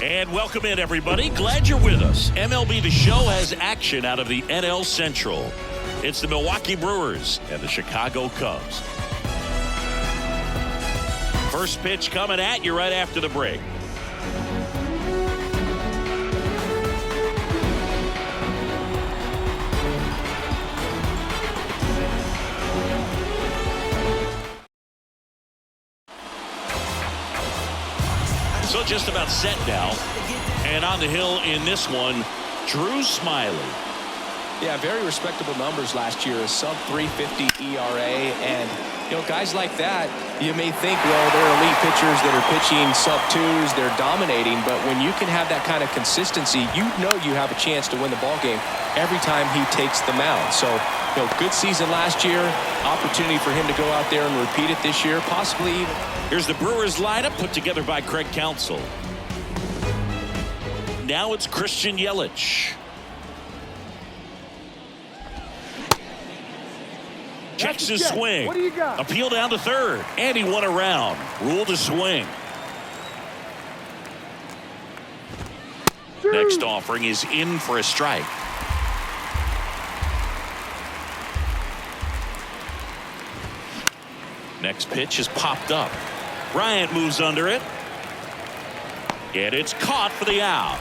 And welcome in, everybody. Glad you're with us. MLB The Show has action out of the NL Central. It's the Milwaukee Brewers and the Chicago Cubs. First pitch coming at you right after the break. So just about set now. And on the hill in this one, Drew Smiley. Yeah, very respectable numbers last year. A sub 350 ERA. And, you know, guys like that, you may think, well, they're elite pitchers that are pitching sub twos. They're dominating. But when you can have that kind of consistency, you know you have a chance to win the ball game every time he takes the mound. So, you know, good season last year. Opportunity for him to go out there and repeat it this year, possibly even. Here's the Brewers lineup put together by Craig Counsell. Now it's Christian Yelich. Checks his swing. What do you got? Appeal down to third. And he won a round. Ruled a swing. Next offering is in for a strike. Next pitch is popped up. Bryant moves under it. And it's caught for the out.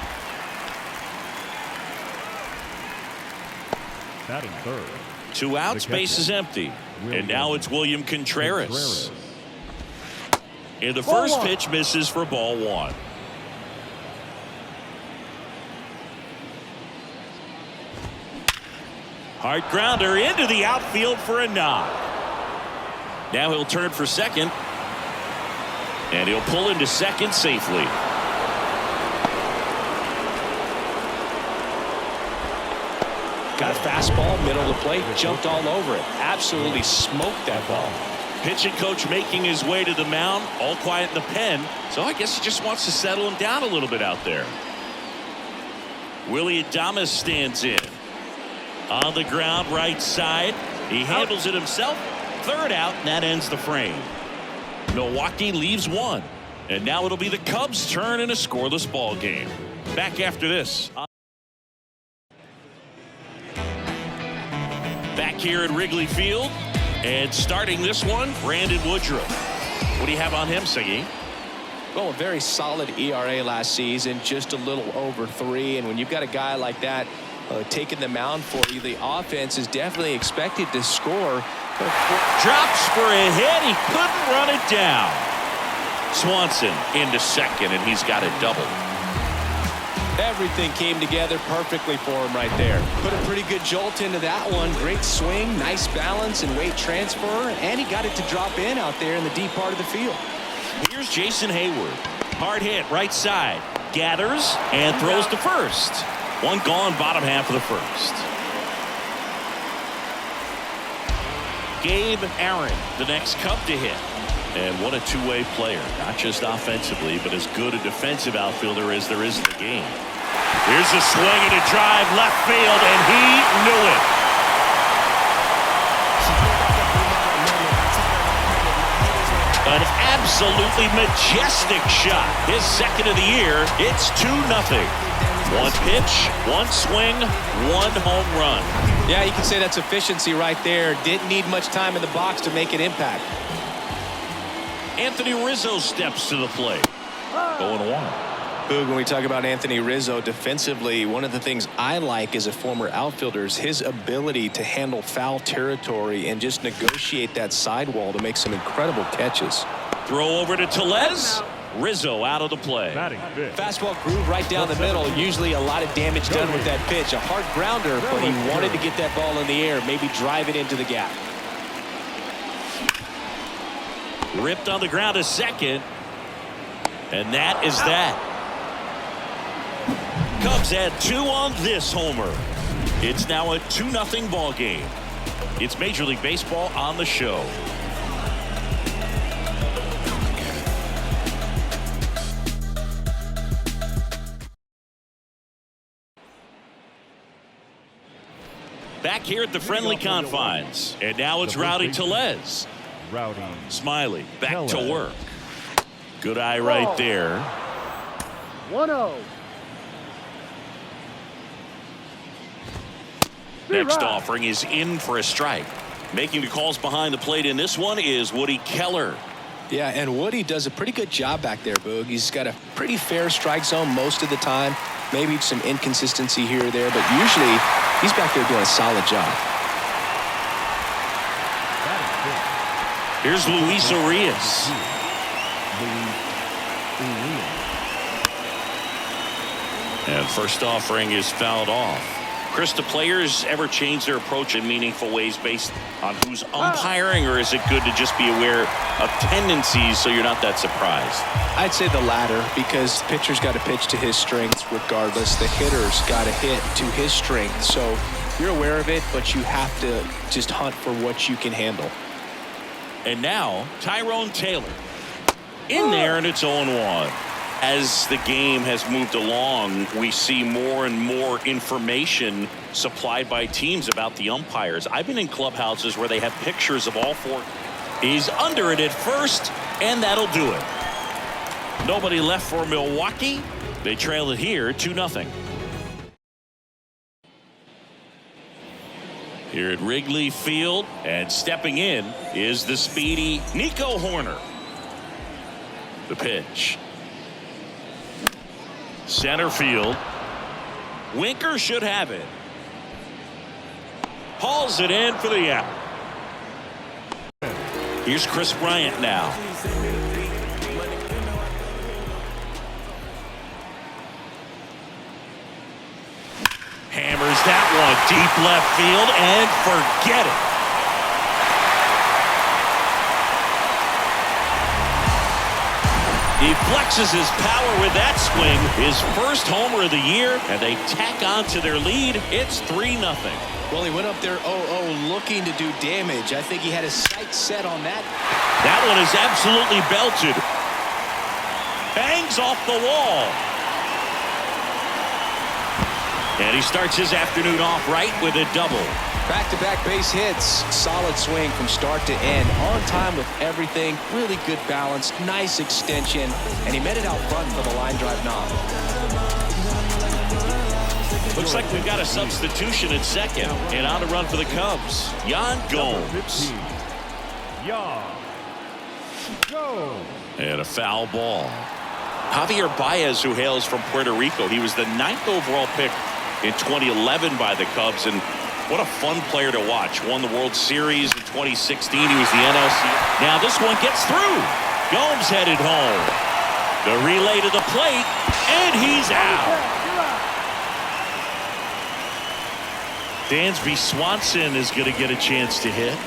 Batting third. 2 outs, base is empty. And now it's William Contreras. And the first pitch misses for ball 1. Hard grounder into the outfield for a knock. Now he'll turn for second. And he'll pull into second safely. Got a fastball, middle of the plate, jumped all over it. Absolutely smoked that ball. Pitching coach making his way to the mound, all quiet in the pen. So I guess he just wants to settle him down a little bit out there. Willie Adames stands in. On the ground, right side. He handles it himself. Third out, and that ends the frame. Milwaukee leaves 1. And now it'll be the Cubs' turn in a scoreless ball game. Back after this. Back here at Wrigley Field. And starting this one, Brandon Woodruff. What do you have on him, Siggy? Well, a very solid ERA last season, just a little over 3. And when you've got a guy like that taking the mound for you, the offense is definitely expected to score. Drops for a hit. He couldn't run it down. Swanson into second, and he's got a double. Everything came together perfectly for him right there. Put a pretty good jolt into that one. Great swing, nice balance and weight transfer, and he got it to drop in out there in the deep part of the field. Here's Jason Hayward. Hard hit right side. Gathers and throws to first. One gone, bottom half of the first. Gabe Aaron, the next Cub to hit. And what a two-way player. Not just offensively, but as good a defensive outfielder as there is in the game. Here's a swing and a drive left field, and he knew it. An absolutely majestic shot. His second of the year. It's 2-0. One pitch, one swing, one home run. Yeah, you can say that's efficiency right there. Didn't need much time in the box to make an impact. Anthony Rizzo steps to the plate. 0-1. Boog, when we talk about Anthony Rizzo defensively, one of the things I like as a former outfielder is his ability to handle foul territory and just negotiate that sidewall to make some incredible catches. Throw over to Tellez. Rizzo out of the play. Fastball groove right down the middle. Usually a lot of damage done with that pitch. A hard grounder, but he wanted to get that ball in the air, maybe drive it into the gap. Ripped on the ground to second. And that is that. Cubs had 2 on this homer. It's now a 2-0 ball game. It's Major League Baseball on the show. Back here at the friendly confines. And now it's Rowdy Tellez. Smiley back to work. Good eye right there. 1-0. Next offering is in for a strike. Making the calls behind the plate in this one is Woody Keller. Yeah, and Woody does a pretty good job back there, Boog. He's got a pretty fair strike zone most of the time. Maybe some inconsistency here or there, but usually he's back there doing a solid job. Here's Luis Urias. And first offering is fouled off. Chris, do players ever change their approach in meaningful ways based on who's umpiring, or is it good to just be aware of tendencies so you're not that surprised? I'd say the latter, because the pitcher's got to pitch to his strengths regardless. The hitter's got to hit to his strength. So you're aware of it, but you have to just hunt for what you can handle. And now, Tyrone Taylor. In there, and it's 0-1. As the game has moved along, we see more and more information supplied by teams about the umpires. I've been in clubhouses where they have pictures of all four. He's under it at first, and that'll do it. Nobody left for Milwaukee. They trail it here 2-0. Here at Wrigley Field, and stepping in is the speedy Nico Horner. The pitch. Center field. Winker should have it. Hauls it in for the out. Here's Chris Bryant now. Hammers that one deep left field and forget it. He flexes his power with that swing. His first homer of the year, and they tack on to their lead. It's 3-0. Well, he went up there 0-0 looking to do damage. I think he had his sights set on that. That one is absolutely belted. Bangs off the wall. And he starts his afternoon off right with a double. Back-to-back base hits. Solid swing from start to end. On time with everything. Really good balance. Nice extension. And he met it out front for the line drive knob. Looks like we've got a substitution at second. And on to run for the Cubs, Yan Gomes. And a foul ball. Javier Baez, who hails from Puerto Rico. He was the 9th overall pick in 2011 by the Cubs. And what a fun player to watch. Won the World Series in 2016. He was the NLC. Now this one gets through. Gomes headed home. The relay to the plate, and he's out. Dansby Swanson is going to get a chance to hit.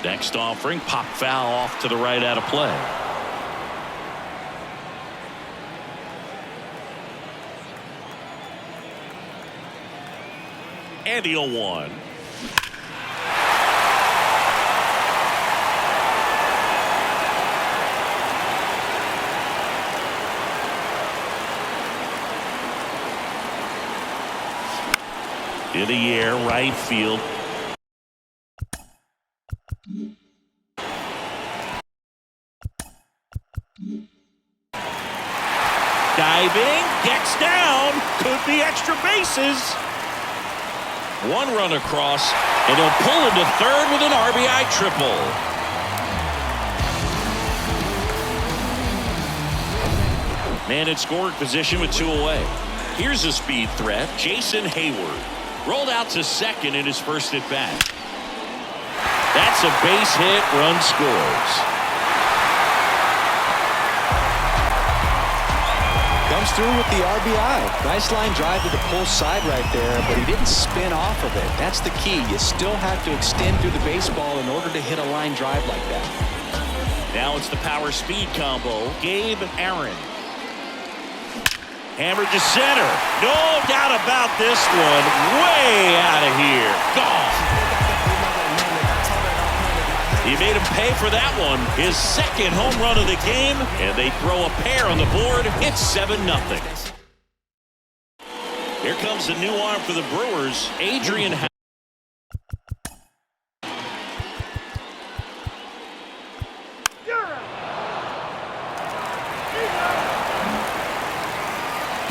Next offering, pop foul off to the right out of play. And the 0-1. In the air, right field. Diving, gets down, could be extra bases. One run across, and he'll pull into third with an RBI triple. Man in scoring position with 2 away. Here's a speed threat, Jason Hayward. Rolled out to second in his first at bat. That's a base hit, run scores. Comes through with the RBI. Nice line drive to the pull side right there, but he didn't spin off of it. That's the key. You still have to extend through the baseball in order to hit a line drive like that. Now it's the power speed combo. Gabe Aaron. Hammered to center. No doubt about this one. Way out of here. Gone. He made him pay for that one. His second home run of the game, and they throw a pair on the board. It's 7-0. Here comes the new arm for the Brewers, Adrian.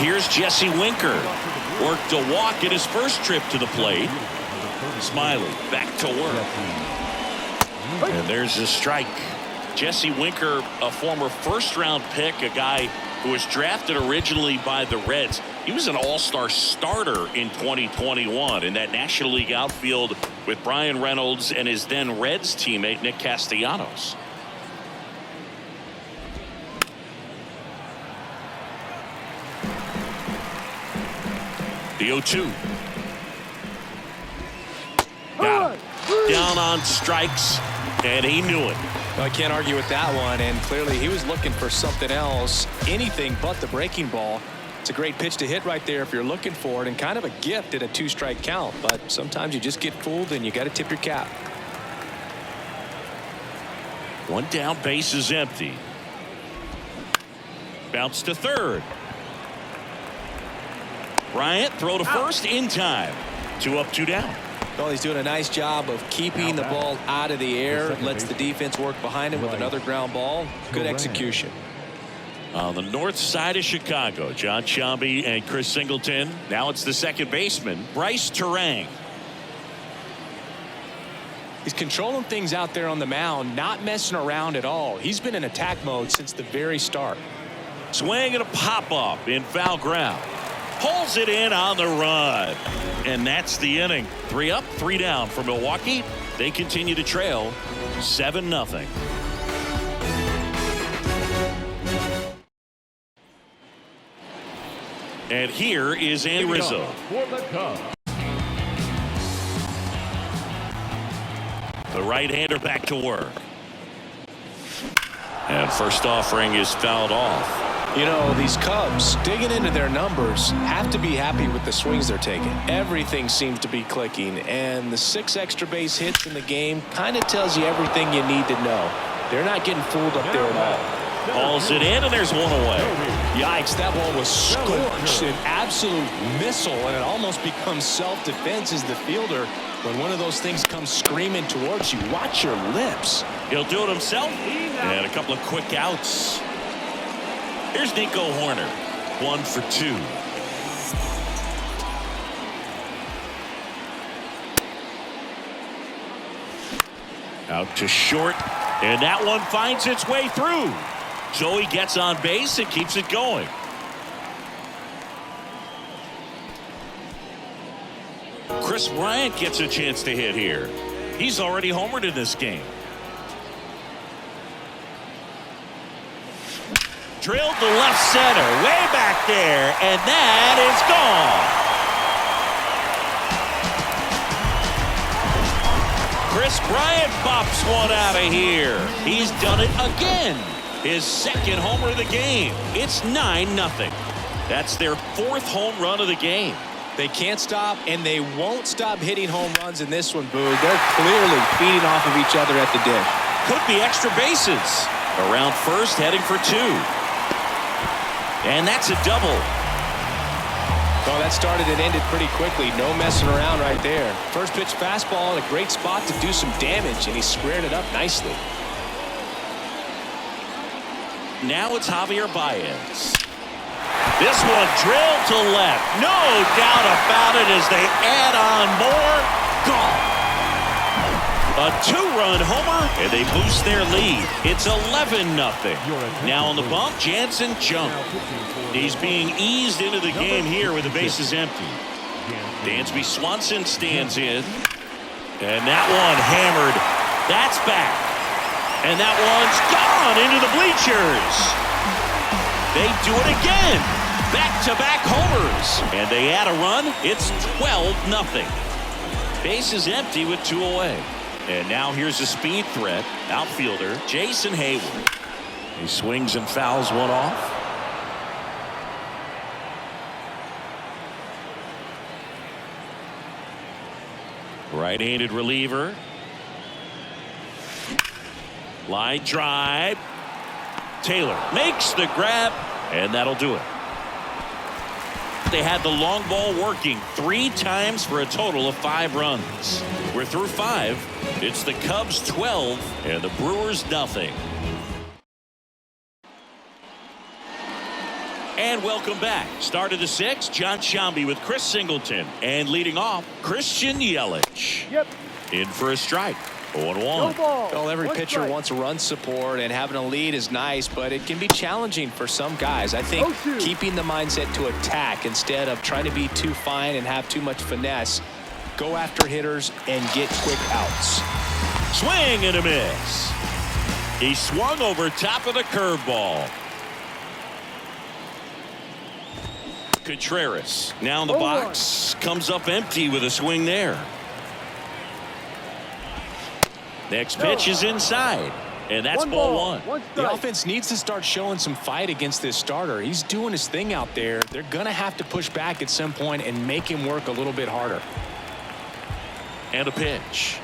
Here's Jesse Winker. Worked a walk in his first trip to the plate. Smiley back to work. And there's a strike. Jesse Winker, a former first-round pick, a guy who was drafted originally by the Reds. He was an all-star starter in 2021 in that National League outfield with Brian Reynolds and his then Reds teammate Nick Castellanos. The 0-2. Got it. Down on strikes, and he knew it. Well, I can't argue with that one, and clearly he was looking for something else, anything but the breaking ball. It's a great pitch to hit right there if you're looking for it, and kind of a gift at a 2-strike count, but sometimes you just get fooled and you got to tip your cap. One down, base is empty. Bounce to third. Bryant, throw to first in time. 2 up, 2 down. Well, he's doing a nice job of keeping the ball out of the air. Lets the defense work behind him with another ground ball. Good execution. On the north side of Chicago, John Sciambi and Chris Singleton. Now it's the second baseman, Bryce Terang. He's controlling things out there on the mound, not messing around at all. He's been in attack mode since the very start. Swing and a pop-up in foul ground. Pulls it in on the run. And that's the inning. 3 up, 3 down for Milwaukee. They continue to trail 7-0. And here is Andy Rizzo. The right-hander back to work. And first offering is fouled off. You know, these Cubs, digging into their numbers, have to be happy with the swings they're taking. Everything seems to be clicking, and the 6 extra base hits in the game kind of tells you everything you need to know. They're not getting fooled up there at all. Hauls it in, and there's one away. Yikes, that ball was scorched, an absolute missile, and it almost becomes self-defense as the fielder. When one of those things comes screaming towards you, watch your lips. He'll do it himself, and a couple of quick outs. Here's Nico Horner, 1 for 2. Out to short, and that one finds its way through. So he gets on base and keeps it going. Chris Bryant gets a chance to hit here. He's already homered in this game. Drilled to left center, way back there, and that is gone. Chris Bryant pops one out of here. He's done it again. His second homer of the game. It's 9-0. That's their 4th home run of the game. They can't stop, and they won't stop hitting home runs in this one, Boog. They're clearly feeding off of each other at the dish. Could be extra bases. Around first, heading for 2. And that's a double. Oh, that started and ended pretty quickly. No messing around right there. First pitch fastball in a great spot to do some damage, and he squared it up nicely. Now it's Javier Baez. This one drilled to left. No doubt about it as they add on more. Gone. A 2-run homer, and they boost their lead. It's 11-0. Now on the bump, Jansen Junk. He's being eased into the game here with the bases empty. Dansby Swanson stands in. And that one hammered. That's back. And that one's gone into the bleachers. They do it again. Back-to-back homers. And they add a run. It's 12-0. Bases empty with 2 away. And now here's a speed threat. Outfielder Jason Hayward. He swings and fouls one off. Right-handed reliever. Line drive. Taylor makes the grab, and that'll do it. They had the long ball working 3 times for a total of 5 runs. We're through 5. It's the Cubs 12 and the Brewers nothing. And welcome back. Start of the sixth, John Sciambi with Chris Singleton. And leading off, Christian Yelich. Yep. In for a strike. 0-1. No ball. Well, every One pitcher strike. wants run support, and having a lead is nice, but it can be challenging for some guys. I think 0-2. keeping the mindset to attack instead of trying to be too fine and have too much finesse, go after hitters and get quick outs. Swing and a miss. He swung over top of the curveball. Contreras now in the 0-1. box, comes up empty with a swing there. Next pitch is inside, and that's ball one. One The strike. offense needs to start showing some fight against this starter. He's doing his thing out there. They're going to have to push back at some point and make him work a little bit harder. And a pitch.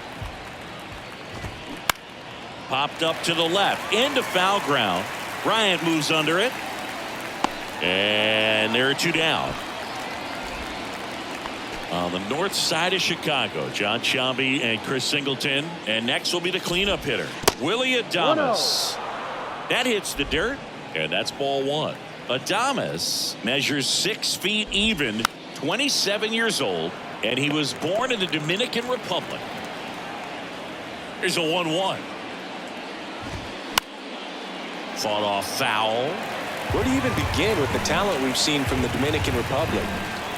Popped up to the left, into foul ground. Bryant moves under it. And there are two down. On the north side of Chicago, John Sciambi and Chris Singleton. And next will be the cleanup hitter, Willie Adames. That hits the dirt, and that's ball one. Adames measures 6 feet even, 27 years old, and he was born in the Dominican Republic. Here's a 1-1. Fought off foul. Where do you even begin with the talent we've seen from the Dominican Republic?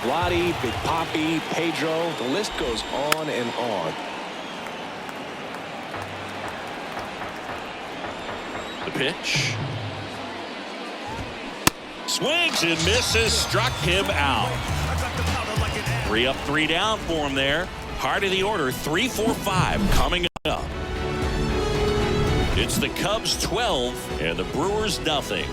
Vladi, Big Papi, Pedro, the list goes on and on. The pitch. Swings and misses, struck him out. 3 up, 3 down for him there. Heart of the order, 3, 4, 5 coming up. It's the Cubs 12 and the Brewers nothing.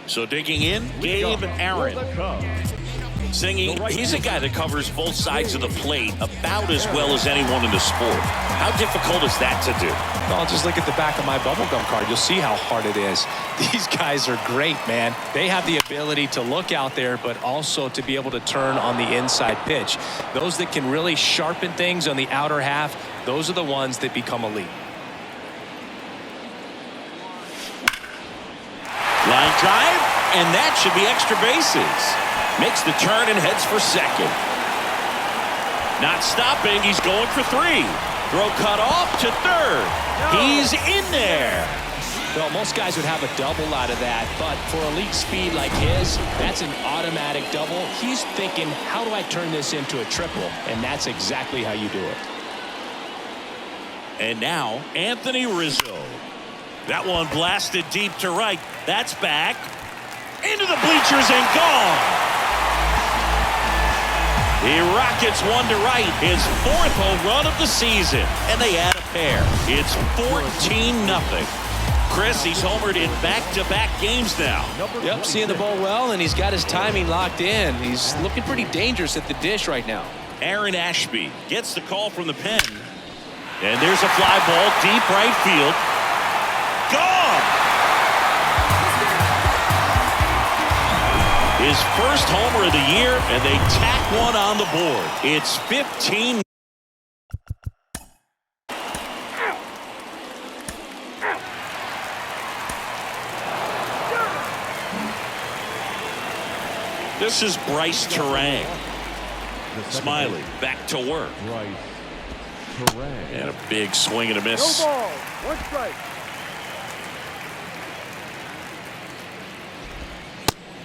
So digging in, Gabe Aaron. Singing, he's a guy that covers both sides of the plate about as well as anyone in the sport. How difficult is that to do? Well, just look at the back of my bubblegum card. You'll see how hard it is. These guys are great, man. They have the ability to look out there, but also to be able to turn on the inside pitch. Those that can really sharpen things on the outer half, those are the ones that become elite. Line drive, and that should be extra bases. Makes the turn and heads for second. Not stopping, he's going for 3. Throw cut off to third. He's in there. Well, most guys would have a double out of that, but for elite speed like his, that's an automatic double. He's thinking, how do I turn this into a triple? And that's exactly how you do it. And now, Anthony Rizzo. That one blasted deep to right. That's back. Into the bleachers and gone. He rockets one to right. His 4th home run of the season. And they add a pair. It's 14-0. Chris, he's homered in back-to-back games now. Yep, seeing the ball well, and he's got his timing locked in. He's looking pretty dangerous at the dish right now. Aaron Ashby gets the call from the pen. And there's a fly ball deep right field. Gone! His first homer of the year, and they tack one on the board. It's 15. This is Bryce Terang. Smiley back to work. And a big swing and a miss. No ball. One strike.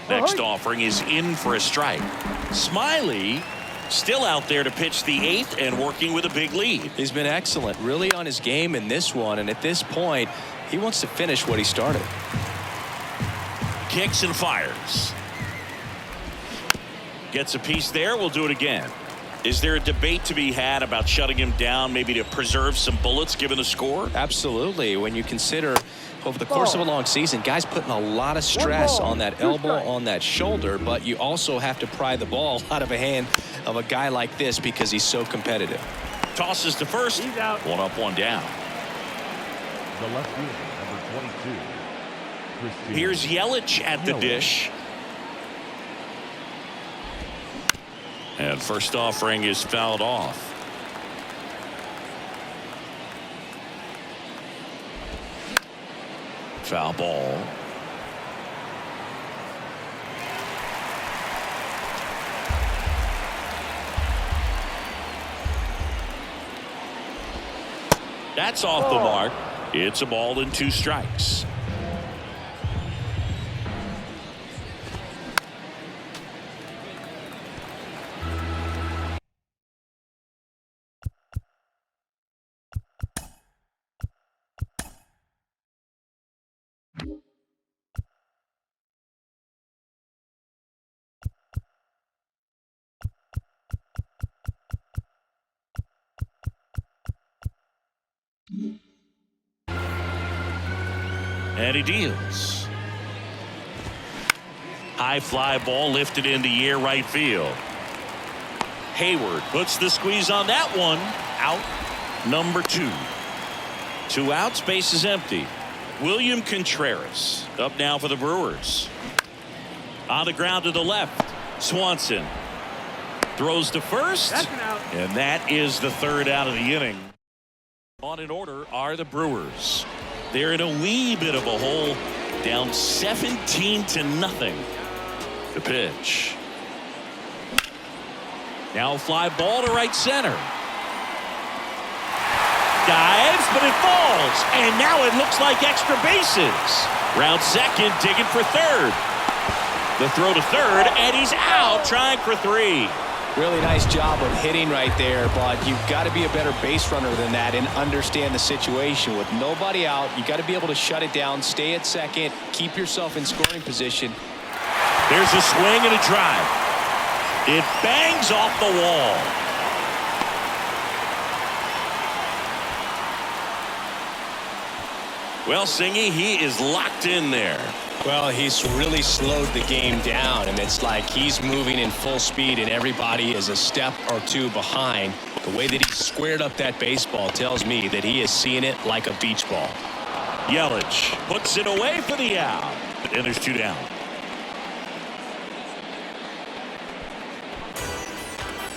Next offering is in for a strike. Smiley still out there to pitch the 8th and working with a big lead. He's been excellent, really on his game in this one, and at this point, he wants to finish what he started. Kicks and fires. Gets a piece there. We'll do it again. Is there a debate to be had about shutting him down, maybe to preserve some bullets given the score? Absolutely. When you consider over the course of a long season, guys putting a lot of stress on that elbow, on that shoulder, but you also have to pry the ball out of a hand of a guy like this because he's so competitive. Tosses to first. He's out. 1 up, 1 down. The left fielder, number 22. Christian Here's Yelich at the dish. And first offering is fouled off. Foul ball. That's off the mark. It's a ball and 2 strikes. And he deals. High fly ball lifted in the air right field. Hayward puts the squeeze on that one. Out number 2. 2 outs, base is empty. William Contreras up now for the Brewers. On the ground to the left. Swanson throws to first. And that is the 3rd out of the inning. On in order are the Brewers. They're in a wee bit of a hole, down 17-0. The pitch. Now a fly ball to right center. Dives, but it falls. And now it looks like extra bases. Round second, digging for third. The throw to third, and he's out trying for 3. Really nice job of hitting right there, but you've got to be a better base runner than that and understand the situation. With nobody out, you got to be able to shut it down, stay at second, keep yourself in scoring position. There's a swing and a drive. It bangs off the wall. Well, Singy, he is locked in there. Well, he's really slowed the game down, and it's like he's moving in full speed and everybody is a step or 2 behind. The way that he squared up that baseball tells me that he is seeing it like a beach ball. Yelich puts it away for the out. And there's 2 down.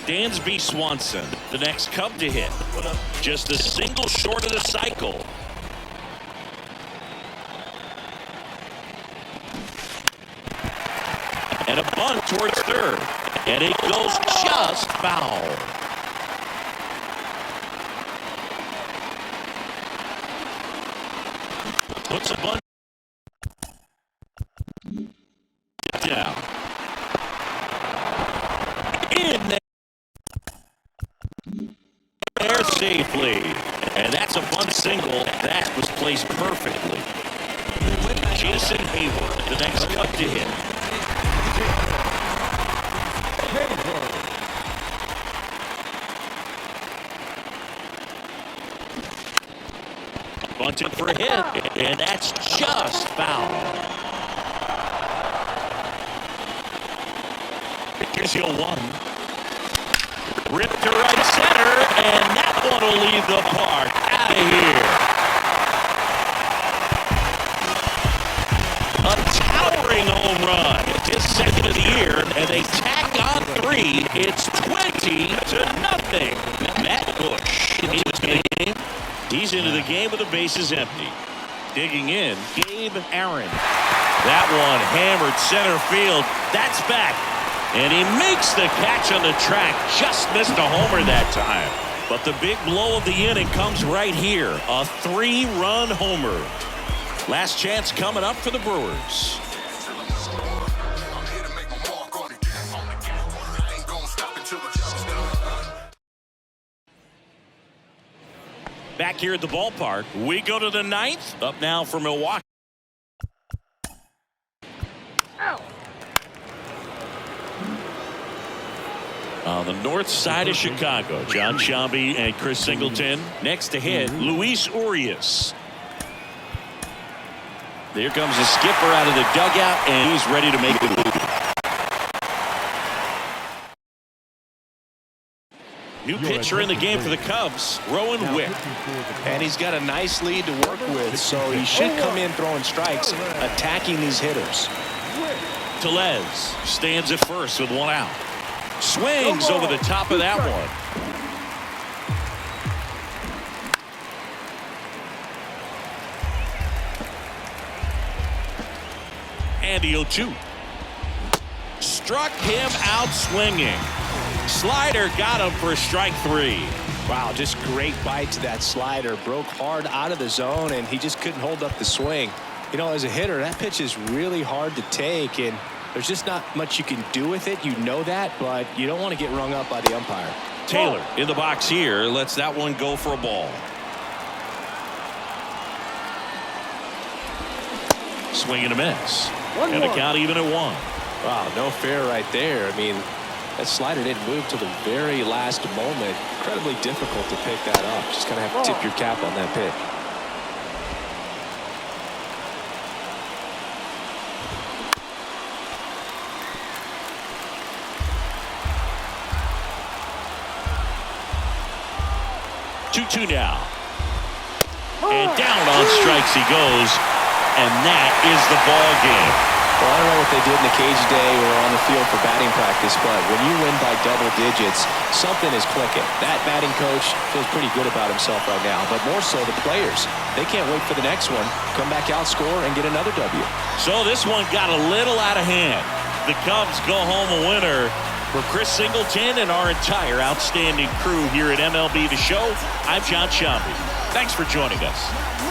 Dansby Swanson, the next Cub to hit. Just a single short of the cycle. And a bunt towards third. And it goes just foul. Puts a bunt down. In there safely. And that's a bunt single. That was placed perfectly. Jason Hayward, the next Cub to hit. Bunted for a hit, and that's just foul. Here's your 1. Ripped to right center, and that one will leave the park. Out of here. A towering home run. His 2nd of the year, and they tack on 3. It's 20-0. Matt Bush. He's into the game with the bases empty. Digging in, Gabe Aaron. That one hammered center field. That's back. And he makes the catch on the track. Just missed a homer that time. But the big blow of the inning comes right here. A 3-run homer. Last chance coming up for the Brewers. Back here at the ballpark, we go to the 9th. Up now for Milwaukee. On the north side of Chicago, John Sciambi and Chris Singleton. Next to hit, Luis Urias. There comes the skipper out of the dugout, and he's ready to make the move. New pitcher in the game for the Cubs, Rowan Wick. And he's got a nice lead to work with, so he should come in throwing strikes, attacking these hitters. Tellez stands at first with 1 out. Swings over the top of that one. And the 0-2. Struck him out swinging. Slider got him for strike 3. Wow, just great bite to that slider. Broke hard out of the zone, and he just couldn't hold up the swing. You know, as a hitter, that pitch is really hard to take, and there's just not much you can do with it. You know that, but you don't want to get rung up by the umpire. Taylor in the box here lets that one go for a ball. Swing and a miss. And the count even at 1. Wow, no fair right there. I mean, that slider didn't move till the very last moment. Incredibly difficult to pick that up. Just kind of have to tip your cap on that pitch. Two now. And down on strikes he goes. And that is the ball game. Well, I don't know what they did in the cage today or on the field for batting practice, but when you win by double digits, something is clicking. That batting coach feels pretty good about himself right now, but more so the players. They can't wait for the next one, come back out, score, and get another W. So this one got a little out of hand. The Cubs go home a winner. For Chris Singleton and our entire outstanding crew here at MLB The Show, I'm John Shambi. Thanks for joining us.